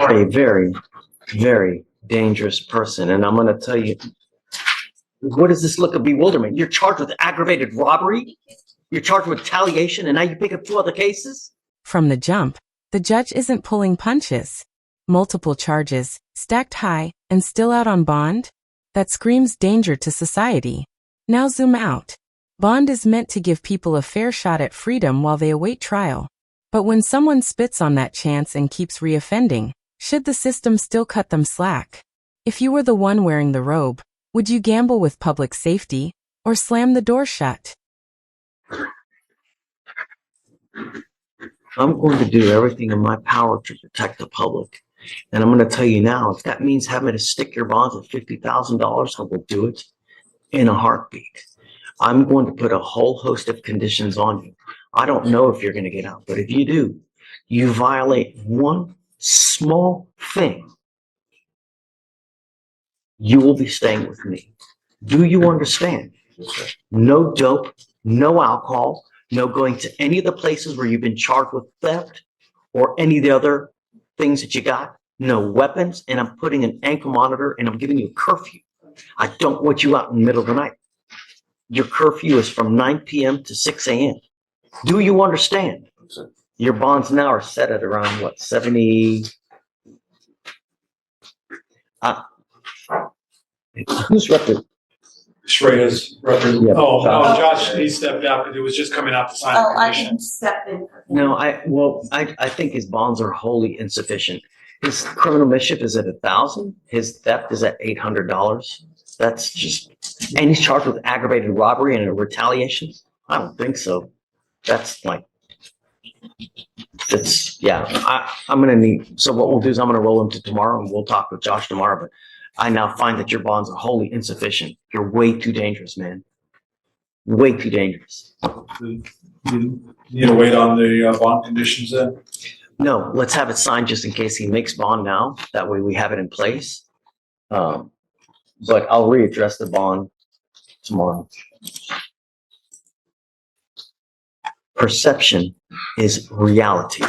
are a very, very dangerous person. And I'm going to tell you, what is this look of bewilderment? You're charged with aggravated robbery. You're charged with retaliation, and now you pick up 2 other cases? From the jump, the judge isn't pulling punches. Multiple charges, stacked high, and still out on bond? That screams danger to society. Now zoom out. Bond is meant to give people a fair shot at freedom while they await trial. But when someone spits on that chance and keeps reoffending, should the system still cut them slack? If you were the one wearing the robe, would you gamble with public safety or slam the door shut? I'm going to do everything in my power to protect the public. And I'm going to tell you now, if that means having to stick your bonds at $50,000, I will do it in a heartbeat. I'm going to put a whole host of conditions on you. I don't know if you're going to get out, but if you do, you violate one small thing, you will be staying with me. Do you understand? No dope, no alcohol, no going to any of the places where you've been charged with theft or any of the other things that you got. No weapons, and I'm putting an ankle monitor and I'm giving you a curfew. I don't want you out in the middle of the night. Your curfew is from 9 p.m. to 6 a.m. Do you understand? Your bonds now are set at around what, 70? Who's representing? Shreya's representative. Yeah. Oh, no, Josh, he stepped out because it was just coming out to sign the Oh, I commission. can step in. No, I think his bonds are wholly insufficient. His criminal mischief is at 1,000. His theft is at $800. That's just, and he's charged with aggravated robbery and a retaliation. I don't think so. That's like, it's, yeah, I'm going to need, so what we'll do is I'm going to roll him to tomorrow and we'll talk with Josh tomorrow. But I now find that your bonds are wholly insufficient. You're way too dangerous, man. Way too dangerous. You need to wait on the bond conditions then? No, let's have it signed just in case he makes bond now. That way we have it in place. But I'll readdress the bond tomorrow. Perception is reality.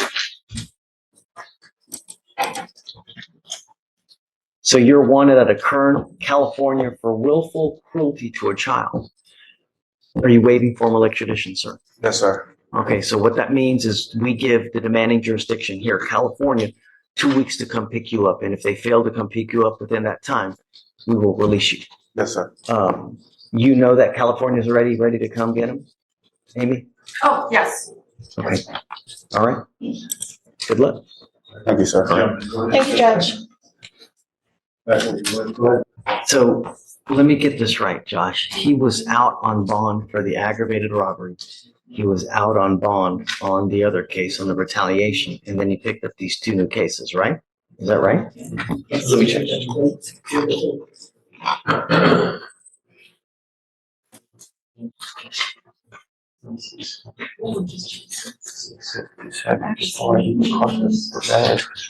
So you're wanted out of Kern, California for willful cruelty to a child. Are you waiving formal extradition, sir? Yes, sir. Okay, so what that means is we give the demanding jurisdiction here, California, 2 weeks to come pick you up. And if they fail to come pick you up within that time, we will release you. Yes, sir. You know that California is ready to come get him? Amy? Oh, yes. Okay. All right. Good luck. Thank you, sir. Thank you, Judge. Go ahead. So let me get this right, Josh. He was out on bond for the aggravated robbery. He was out on bond on the other case, on the retaliation, and then he picked up these 2 new cases, right? Is that right? Let me check that.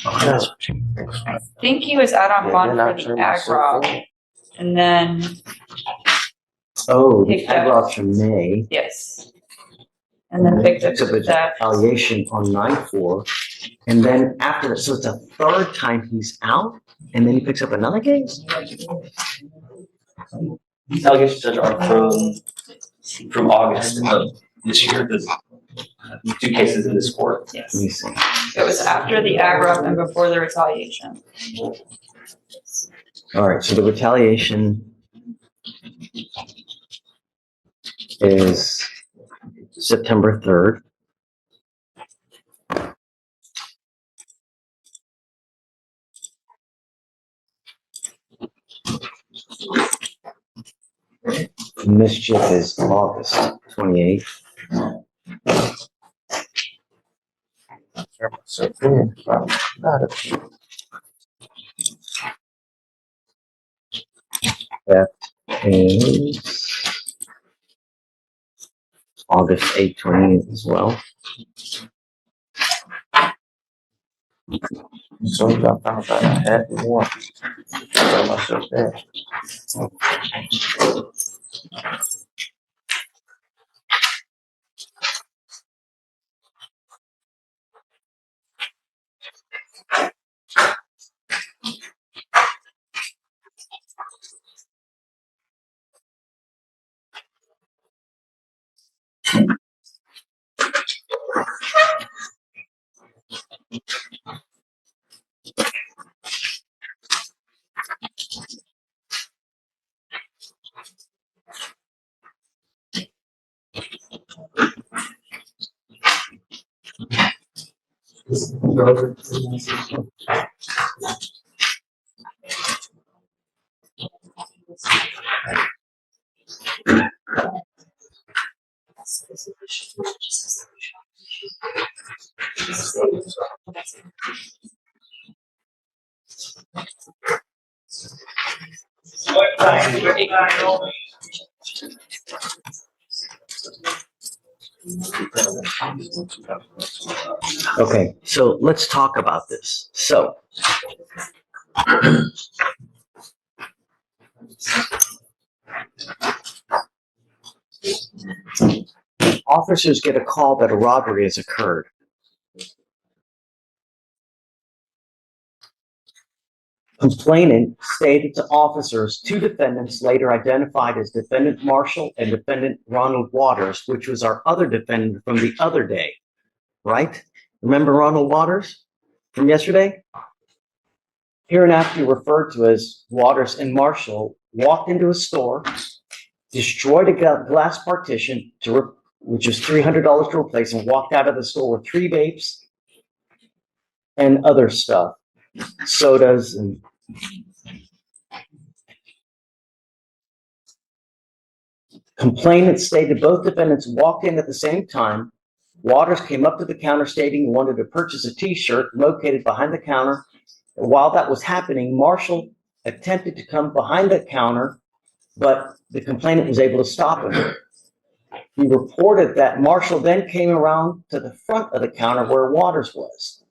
I think he was out on bond for the ag rob. And then, Oh, the Picked up. ag robs from May. yes. And then picked up Picked up a the theft. retaliation on 9/4, and then after that, so it's a 3rd time he's out, and then he picks up another case. These allegations, Judge, are from August of this year. There's 2 cases in this court. Yes. Let me see. It was after the ag rob and before the retaliation. All right, so the retaliation is September 3rd. Mischief is August 28th. That is August 8th, 28th as well. So I found out I had more. Tell myself that. Okay, so let's talk about this. So, officers get a call that a robbery has occurred. Complainant stated to officers two defendants later identified as defendant Marshall and defendant Ronald Waters, which was our other defendant from the other day, right? Remember Ronald Waters from yesterday? Hereinafter referred to as Waters and Marshall walked into a store, destroyed a glass partition, which was $300 to replace, and walked out of the store with 3 vapes and other stuff, sodas and complainant stated both defendants walked in at the same time. Waters came up to the counter stating he wanted to purchase a t-shirt located behind the counter. While that was happening, Marshall attempted to come behind the counter, but the complainant was able to stop him. He reported that Marshall then came around to the front of the counter where Waters was.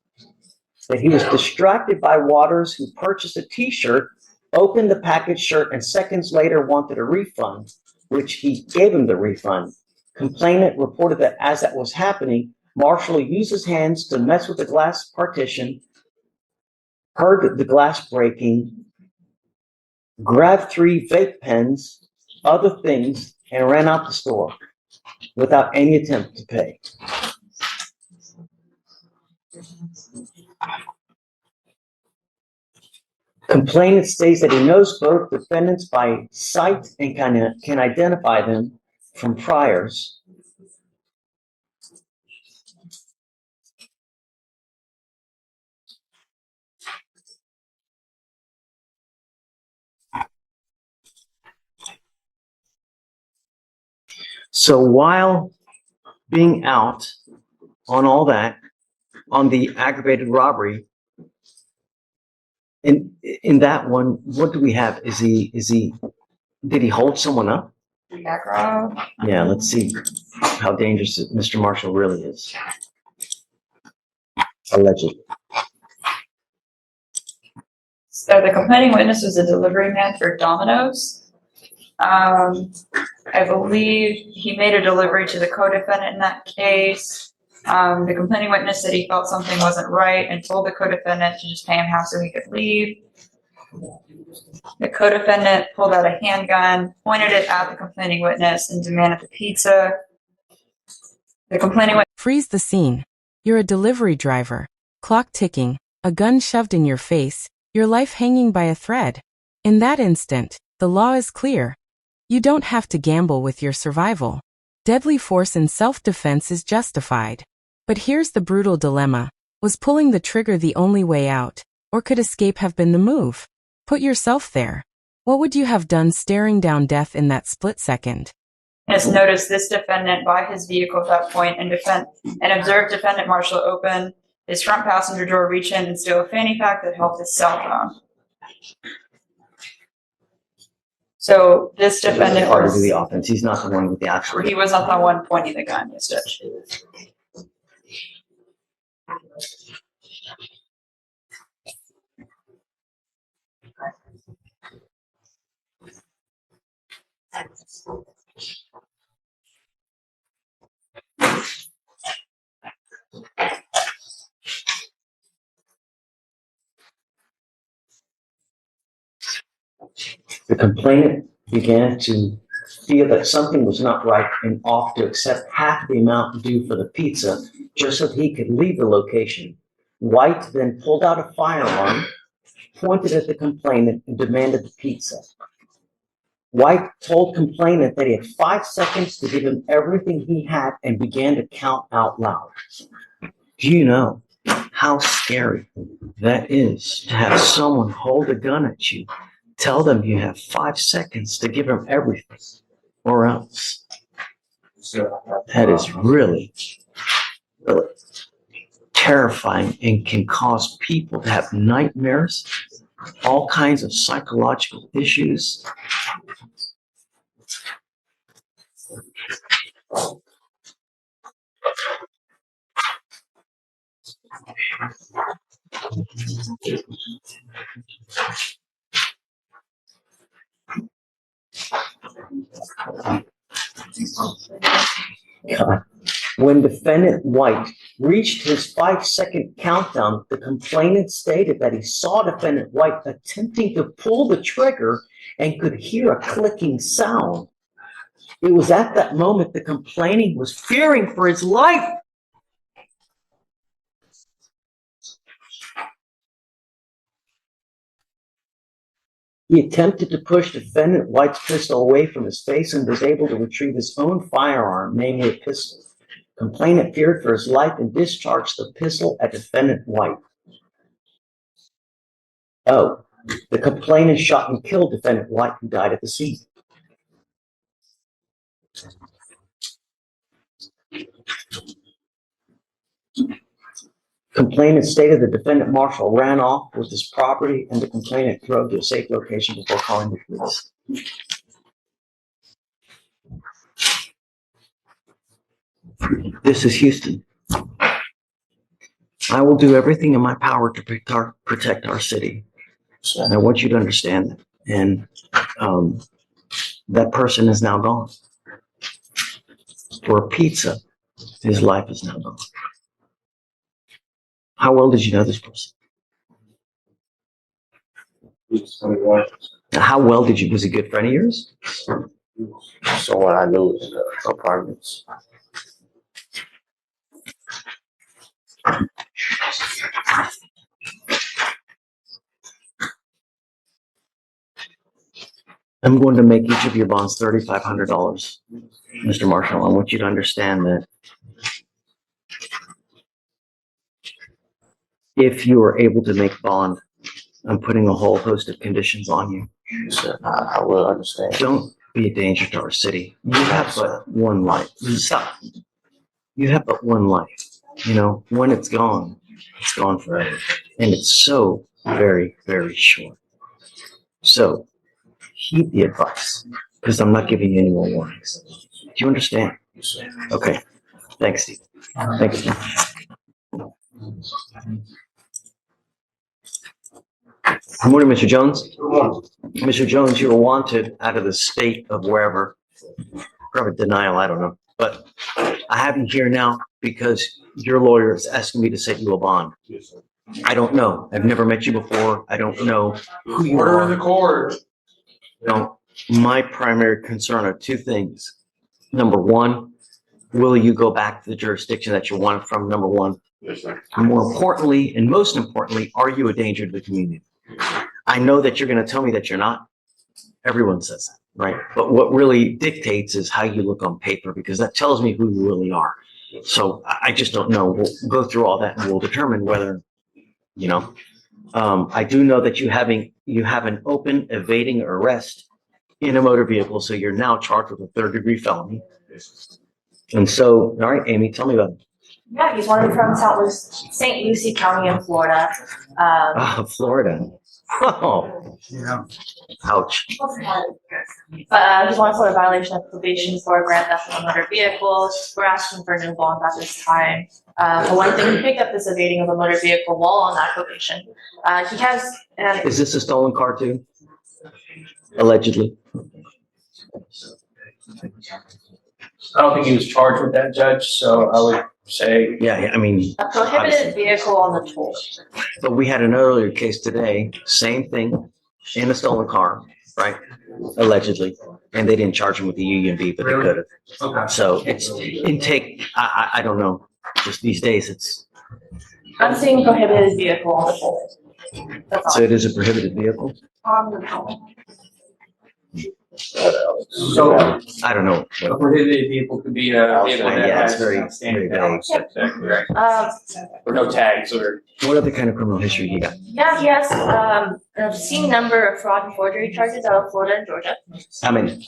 That he was distracted by Waters, who purchased a t-shirt, opened the packaged shirt, and seconds later wanted a refund, which he gave him the refund. Complainant reported that as that was happening, Marshall used his hands to mess with the glass partition, heard the glass breaking, grabbed 3 vape pens, other things, and ran out the store without any attempt to pay. Complainant states that he knows both defendants by sight and can identify them from priors. So while being out on all that, on the aggravated robbery, in that one, what do we have? Did he hold someone up? Aggro. Yeah, let's see how dangerous Mr. Marshall really is. Allegedly. So the complaining witness was a delivery man for Domino's. I believe he made a delivery to the co-defendant in that case. The complaining witness said he felt something wasn't right and told the co-defendant to just pay him half so he could leave. The co-defendant pulled out a handgun, pointed it at the complaining witness, and demanded the pizza. The complaining witness Freeze the scene. You're a delivery driver. Clock ticking, a gun shoved in your face, your life hanging by a thread. In that instant, the law is clear. You don't have to gamble with your survival. Deadly force in self-defense is justified. But here's the brutal dilemma. Was pulling the trigger the only way out, or could escape have been the move? Put yourself there. What would you have done staring down death in that split second? noticed this defendant by his vehicle at that point and observed defendant Marshall open his front passenger door, reach in and steal a fanny pack that held his cell phone. So this defendant Part of was, the offense. He's not the one with the actual. he was not the one pointing the gun, yes, Judge. The complainant began to feel that something was not right and offered to accept half the amount due for the pizza just so he could leave the location. White then pulled out a firearm, pointed at the complainant, and demanded the pizza. White told complainant that he had 5 seconds to give him everything he had and began to count out loud. Do you know how scary that is to have someone hold a gun at you, tell them you have 5 seconds to give them everything or else. That is really, really terrifying and can cause people to have nightmares, all kinds of psychological issues. God. When defendant White reached his 5-second countdown, the complainant stated that he saw defendant White attempting to pull the trigger and could hear a clicking sound. It was at that moment the complainant was fearing for his life. He attempted to push defendant White's pistol away from his face and was able to retrieve his own firearm, namely a pistol. Complainant feared for his life and discharged the pistol at defendant White. Oh, the complainant shot and killed defendant White, who died at the scene. Complainant stated the defendant Marshall ran off with his property and the complainant drove to a safe location before calling the police. This is Houston. I will do everything in my power to protect our city. And I want you to understand that. And that person is now gone. For a pizza, his life is now gone. How well did you know this person? How well did you, was he a good friend of yours? Someone I knew in the apartments. I'm going to make each of your bonds $3,500. Mr. Marshall, I want you to understand that if you are able to make bond, I'm putting a whole host of conditions on you. So I will understand. Don't be a danger to our city. You have but one life. Stop. You have but one life. You know, when it's gone forever. And it's so very, very short. So heed the advice, because I'm not giving you any more warnings. Do you understand? Okay. Thanks, Steve. Thanks, Steve. Good morning, Mr. Jones. Good morning. Mr. Jones, you were wanted out of the state of wherever. Probably denial, I don't know. But I have you here now because your lawyer is asking me to set you a bond. Yes, sir. I don't know. I've never met you before. I don't know who you Order in are. the court. No, my primary concern are two things. Number one, will you go back to the jurisdiction that you wanted from? Number one. Yes, sir. And more importantly, and most importantly, are you a danger to the community? I know that you're going to tell me that you're not. Everyone says that, right? But what really dictates is how you look on paper, because that tells me who you really are. So I just don't know. We'll go through all that and we'll determine whether, you know. I do know that you have an open evading arrest in a motor vehicle, so you're now charged with a third-degree felony. And so, all right, Amy, tell me about it. Yeah, he's wanted from St. Lucie County in Florida. Florida. Oh, Yeah. ouch. But he's wanted for a violation of probation for grand theft of a motor vehicle. We're asking for no bond at this time. For one thing, he picked up this evading of a motor vehicle while on that probation. He has. Is this a stolen car too? Allegedly. I don't think he was charged with that, Judge, so I would say, Yeah, I mean, A prohibited vehicle on the toll. but we had an earlier case today, same thing, in a stolen car, right? Allegedly, and they didn't charge him with the UUV, but they Really? could have. Okay. So it's intake. I don't know. Just these days, it's I'm seeing prohibited vehicle on the toll. That's so all. it is a prohibited vehicle. On the toll. So I don't know. a prohibited vehicle could be a vehicle that Yeah, it's has very, outstanding very balance, exactly, right? Or no tags or. What other kind of criminal history you got? Yeah, he has an obscene number of fraud and forgery charges out of Florida and Georgia. How many?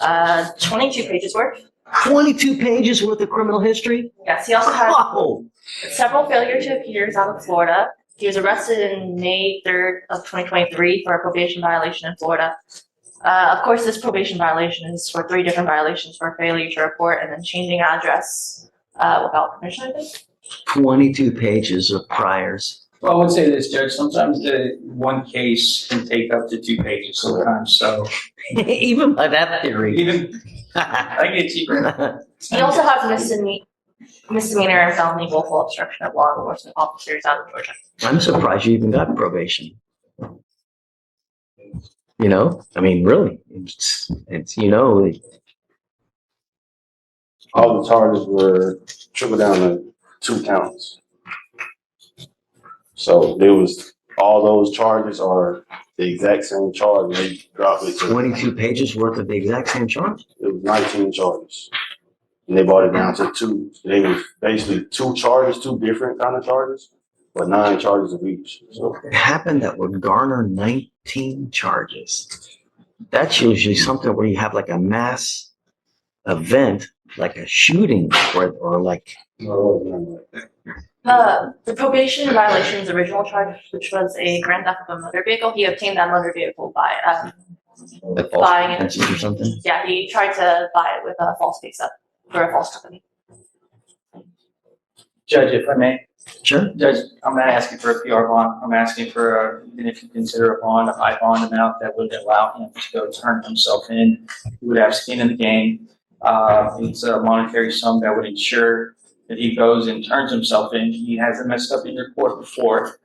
22 pages worth. 22 pages worth of criminal history? Yes, he also has Whoa! several failure to appears out of Florida. He was arrested in May 3rd of 2023 for a probation violation in Florida. Of course, this probation violation is for 3 different violations for failure to report and then changing address without permission, I think. 22 pages of priors. Well, I would say this, Judge, sometimes the one case can take up to 2 pages sometimes, so Even by that theory. even, I get you. He also has misdemeanor and felony willful obstruction of law enforcement officers out of Georgia. I'm surprised you even got probation. You know, I mean, really, it's you know, All the charges were trickled down to 2 counts. So there was, all those charges are the exact same charge. They dropped it to, 22 pages worth of the exact same charge. it was 19 charges. And they brought it down to 2. They was basically 2 charges, 2 different kind of charges, but 9 charges of each. So It happened that would garner 19 charges. That's usually something where you have like a mass event, like a shooting, or like The probation violation's original charge, which was a grand theft of a motor vehicle, he obtained that motor vehicle by the false buying it. pretenses or something. Yeah, he tried to buy it with a false pay stub for a false company. Judge, if I may, Sure. Judge, I'm not asking for a PR bond, I'm asking for, even if you consider a bond, a high bond amount that would allow him to go turn himself in. He would have skin in the game. It's a monetary sum that would ensure that he goes and turns himself in. He hasn't messed up in your court before.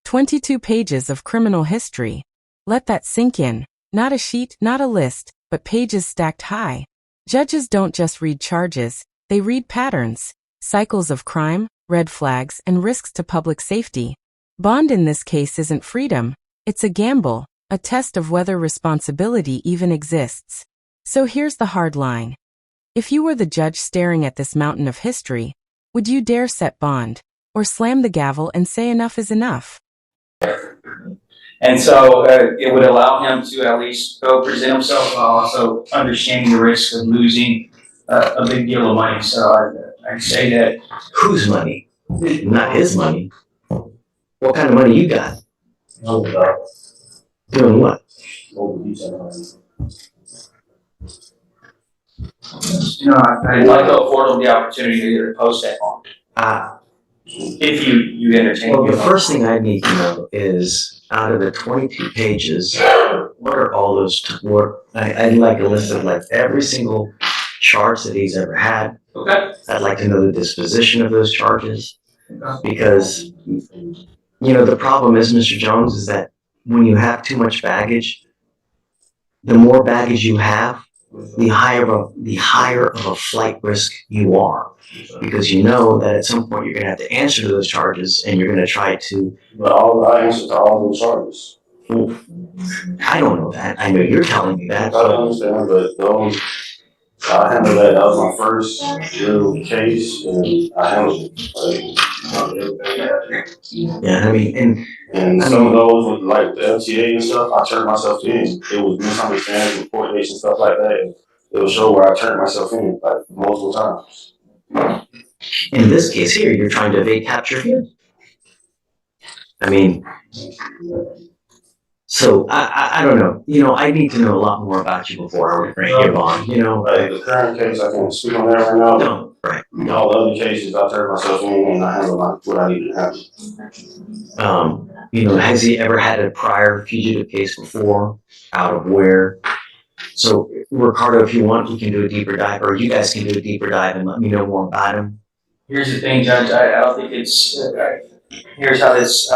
22 pages of criminal history. Let that sink in. Not a sheet, not a list, but pages stacked high. Judges don't just read charges, they read patterns, cycles of crime, red flags, and risks to public safety. Bond in this case isn't freedom, it's a gamble, a test of whether responsibility even exists. So here's the hard line. If you were the judge staring at this mountain of history, would you dare set bond, or slam the gavel and say enough is enough? And so it would allow him to at least go present himself while also understanding the risk of losing a big deal of money. So I'd say that. Whose money? Not his money. What kind of money you got? Doing what? I'd like to afford him the opportunity to post that bond. If you entertain. Well, the first thing I need to know is, out of the 22 pages, what are all those, I'd like a list of like every single charge that he's ever had. Okay. I'd like to know the disposition of those charges, because, you know, the problem is, Mr. Jones, is that when you have too much baggage, the more baggage you have, the higher of a flight risk you are, because you know that at some point you're going to have to answer to those charges, and you're going to try to. But I answered to all those charges. I don't know that. I know you're telling me that. I understand, but those, I handled that. That was my first real case, and I handled it. Yeah, I mean, And some of those with like the LTA and stuff, I turned myself in. It was misunderstandings with court dates and stuff like that. And it will show where I turned myself in like multiple times. in this case here, you're trying to evade capture here. I mean, so I don't know. You know, I need to know a lot more about you before I would grant you a bond. You know, Like the current case, I can't speak on that right now. no, right? All the other cases, I turned myself in and I handled what I needed to handle. You know, has he ever had a prior fugitive case before? Out of where? So, Ricardo, if you want, we can do a deeper dive, or you guys can do a deeper dive and let me know more about him. Here's the thing, Judge, I don't think it's, here's how this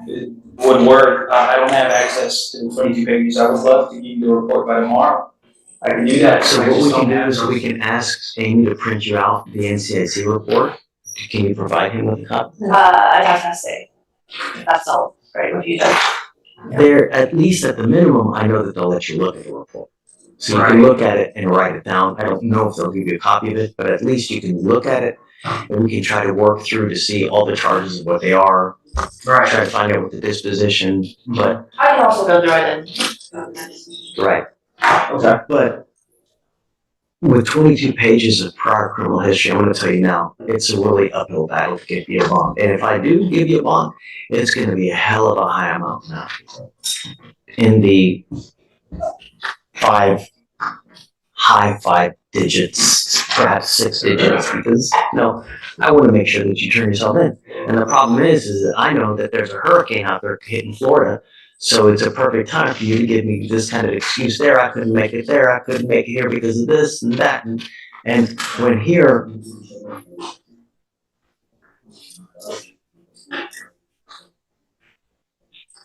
it would work. I don't have access to the 22 pages. I would love to give you a report by tomorrow. I can do that. So I what just we don't can do have is we can ask Amy to print you out the NCIC report. Can you provide him with a copy? I'd have to say, if that's all right with you, Judge. They're, at least at the minimum, I know that they'll let you look at the report. So you can look at it and write it down. I don't know if they'll give you a copy of it, but at least you can look at it and we can try to work through to see all the charges and what they are. Try to find out what the disposition, but, I can also go through it and. right. Okay. But with 22 pages of prior criminal history, I'm going to tell you now, it's a really uphill battle to get you a bond. And if I do give you a bond, it's going to be a hell of a high amount now. In the high five digits, perhaps 6 digits, because I want to make sure that you turn yourself in. And the problem is that I know that there's a hurricane out there hitting Florida, so it's a perfect time for you to give me this kind of excuse there. I couldn't make it there. I couldn't make it here because of this and that. And when here,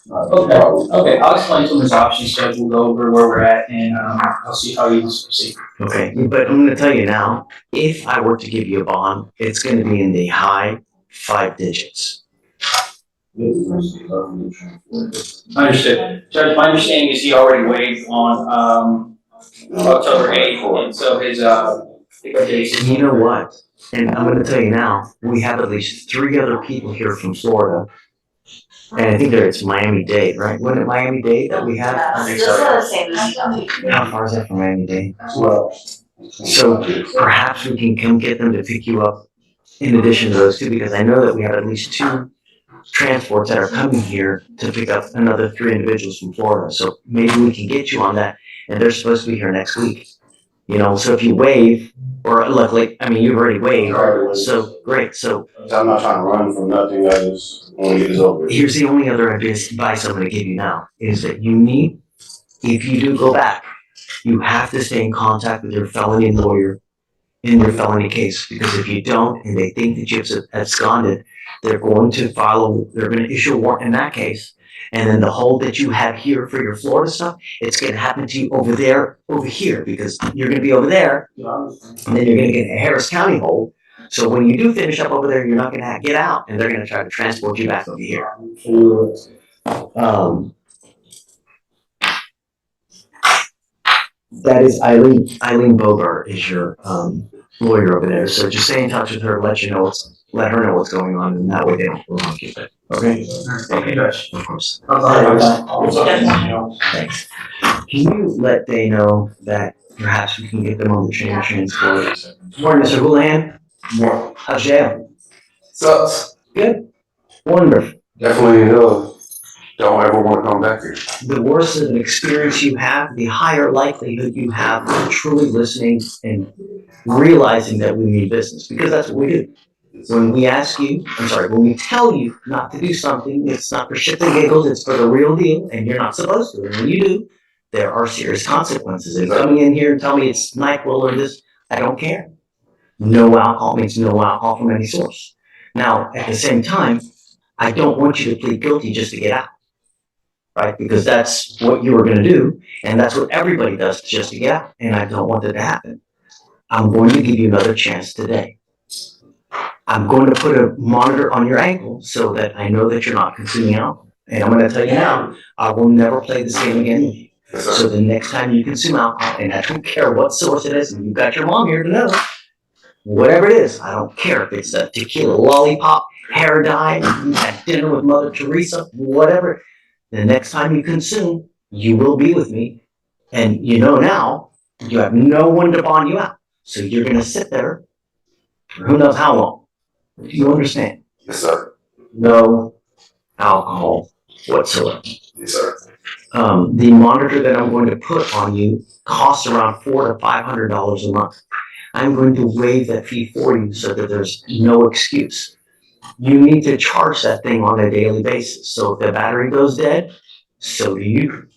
Okay, I'll explain to him his options, Judge. We'll go over where we're at and, I'll see how he wants to proceed. okay, but I'm going to tell you now, if I were to give you a bond, it's going to be in the high 5 digits. Understood. Judge, my understanding is he already waived on, October 8th, and so his, case is. You know what? And I'm going to tell you now, we have at least 3 other people here from Florida. And I think it's Miami-Dade, right? Wasn't it Miami-Dade that we have? This is the same as. How far is that from Miami-Dade? Well. So perhaps we can come get them to pick you up in addition to those 2, because I know that we have at least 2 transports that are coming here to pick up another 3 individuals from Florida. So maybe we can get you on that, and they're supposed to be here next week. So if you waive, or luckily, I mean, you've already waived, so great. So I'm not trying to run from nothing, I just want to get this over. here's the only other advice I'm going to give you now, is that if you do go back, you have to stay in contact with your felony lawyer in your felony case, because if you don't, and they think that you've absconded, they're going to issue a warrant in that case. And then the hold that you have here for your Florida stuff, it's going to happen to you over here, because you're going to be over there, and then you're going to get a Harris County hold. So when you do finish up over there, you're not going to get out, and they're going to try to transport you back over here. That is Eileen Bogart is your lawyer over there. So just stay in touch with her, let her know what's going on, and that way they don't wrong you. Okay? Okay, Judge. Of course. Okay. Thanks. Can you let they know that perhaps we can get them on the train transport? Morning, Mr. Houlihan. How's jail? Sucks. Good. Wonderful. Definitely, don't ever want to come back here. The worse of an experience you have, the higher likelihood you have of truly listening and realizing that we mean business, because that's what we do. When we tell you not to do something, it's not for shits and giggles, it's for the real deal, and you're not supposed to. And when you do, there are serious consequences. And coming in here and telling me it's NyQuil or this, I don't care. No alcohol means no alcohol from any source. Now, at the same time, I don't want you to plead guilty just to get out. Right? Because that's what you were going to do, and that's what everybody does just to get out, and I don't want that to happen. I'm going to give you another chance today. I'm going to put a monitor on your ankle so that I know that you're not consuming alcohol. And I'm going to tell you now, I will never play this game again with you. So the next time you consume alcohol, and I don't care what source it is, and you've got your mom here to know, whatever it is, I don't care if it's a tequila lollipop, hair dye, you had dinner with Mother Teresa, whatever. The next time you consume, you will be with me. And now, you have no one to bond you out. So you're going to sit there for who knows how long. Do you understand? Yes, sir. No alcohol whatsoever. Yes, sir. The monitor that I'm going to put on you costs around $400 to $500 a month. I'm going to waive that fee for you so that there's no excuse. You need to charge that thing on a daily basis. So if the battery goes dead, so do you.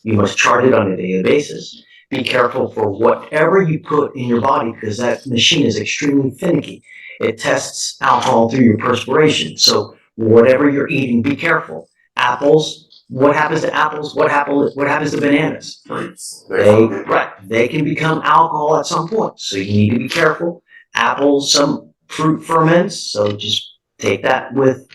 You must charge it on a daily basis. Be careful for whatever you put in your body, because that machine is extremely finicky. It tests alcohol through your perspiration. So whatever you're eating, be careful. Apples, what happens to apples? What happens to bananas? They can become alcohol at some point. So you need to be careful. Apples, some fruit ferments. So just take that with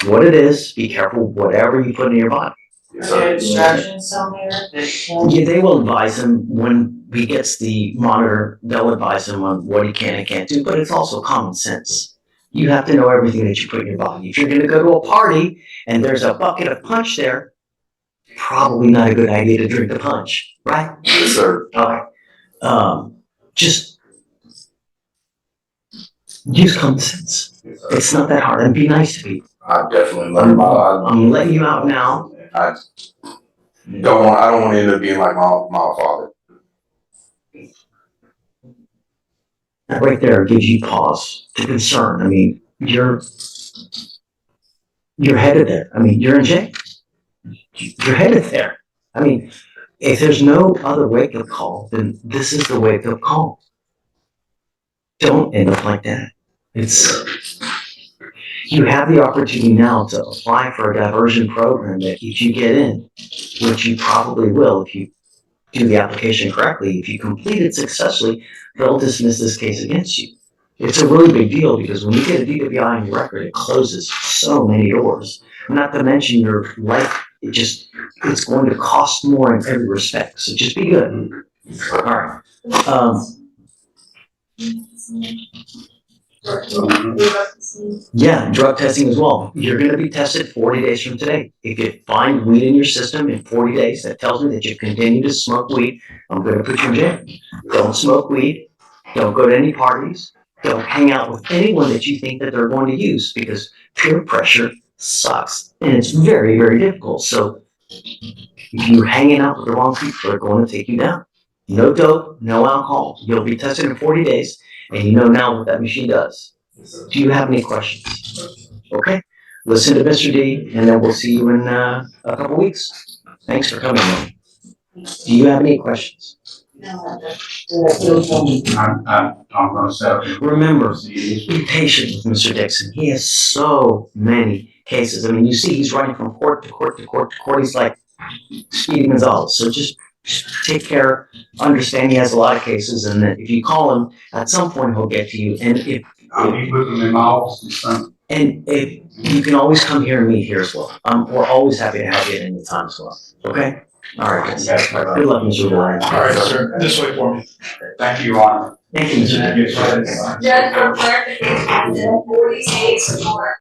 what it is. Be careful whatever you put in your body. Yes, Are there sir. instructions somewhere that? Yeah, they will advise him when he gets the monitor, they'll advise him on what he can and can't do, but it's also common sense. You have to know everything that you put in your body. If you're gonna go to a party and there's a bucket of punch there, probably not a good idea to drink the punch, right? Yes, sir. Okay. Just use common sense. Yes, sir. It's not that hard, and be nice to people. I definitely learned I'm letting you out now. I don't want to end up being like my father. That right there gives you pause to concern. I mean, you're headed there. I mean, you're in jail. You're headed there. I mean, if there's no other wake-up call, then this is the wake-up call. Don't end up like that. You have the opportunity now to apply for a diversion program that if you get in, which you probably will if you do the application correctly, if you complete it successfully, they'll dismiss this case against you. It's a really big deal because when you get a DWI on your record, it closes so many doors. Not to mention your life, it's going to cost more in every respect. So just be good. All right. Yeah, drug testing as well. You're going to be tested 40 days from today. If you find weed in your system in 40 days, that tells me that you continue to smoke weed. I'm going to put you in jail. Don't smoke weed. Don't go to any parties. Don't hang out with anyone that you think that they're going to use because peer pressure sucks and it's very, very difficult. So if you're hanging out with the wrong people, they're going to take you down. No dope, no alcohol. You'll be tested in 40 days and you know now what that machine does. Do you have any questions? Okay, listen to Mr. D and then we'll see you in a couple weeks. Thanks for coming in. Do you have any questions? I'm gonna say. Remember, be patient with Mr. Dixon. He has so many cases. I mean, you see he's running from court to court to court to court. He's like Speedy Gonzalez. So just take care, understand he has a lot of cases, and that if you call him, at some point he'll get to you. And I'll be with them in my office this Sunday. and if you can always come here and meet here as well. We're always happy to have you at any time as well. Okay? All right, guys. Good luck, Mr. Warren. All right, sir, this way for me. Thank you, Your Honor. Thank you, Mr. Dixon. Judge, for clarification, 40 days or more.